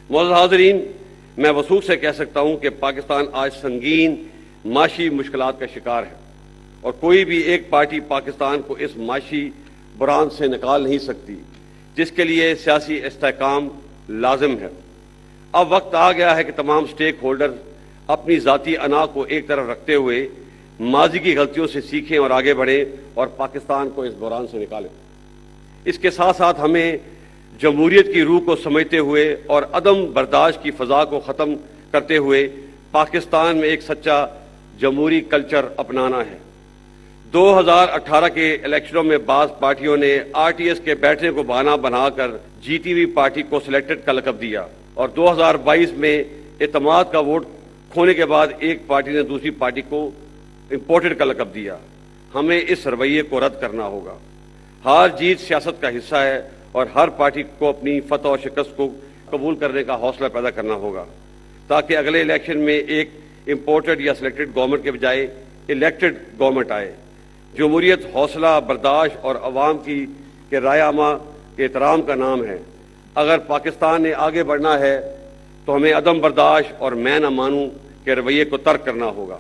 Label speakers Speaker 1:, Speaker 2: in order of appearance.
Speaker 1: معزز حاضرین، میں وثوق سے کہہ سکتا ہوں کہ پاکستان آج سنگین معاشی مشکلات کا شکار ہے اور کوئی بھی ایک پارٹی پاکستان کو اس معاشی بحران سے نکال نہیں سکتی، جس کے لیے سیاسی استحکام لازم ہے۔ اب وقت آ گیا ہے کہ تمام سٹیک ہولڈر اپنی ذاتی انا کو ایک طرف رکھتے ہوئے ماضی کی غلطیوں سے سیکھیں اور آگے بڑھیں اور پاکستان کو اس بحران سے نکالیں۔ اس کے ساتھ ساتھ ہمیں جمہوریت کی روح کو سمجھتے ہوئے اور عدم برداشت کی فضا کو ختم کرتے ہوئے پاکستان میں ایک سچا جمہوری کلچر اپنانا ہے۔ 2018 کے الیکشنوں میں بعض پارٹیوں نے RTS کے بیٹھنے کو بہانہ بنا کر GTV پارٹی کو سلیکٹڈ کا لقب دیا اور 2022 میں اعتماد کا ووٹ کھونے کے بعد ایک پارٹی نے دوسری پارٹی کو امپورٹڈ کا لقب دیا۔ ہمیں اس رویے کو رد کرنا ہوگا۔ ہار جیت سیاست کا حصہ ہے اور ہر پارٹی کو اپنی فتح و شکست کو قبول کرنے کا حوصلہ پیدا کرنا ہوگا تاکہ اگلے الیکشن میں ایک امپورٹڈ یا سلیکٹڈ گورنمنٹ کے بجائے الیکٹڈ گورنمنٹ آئے۔ جمہوریت حوصلہ برداشت اور عوام کی رائے عامہ کے احترام کا نام ہے۔ اگر پاکستان نے آگے بڑھنا ہے تو ہمیں عدم برداشت اور میں نہ مانوں کے رویے کو ترک کرنا ہوگا۔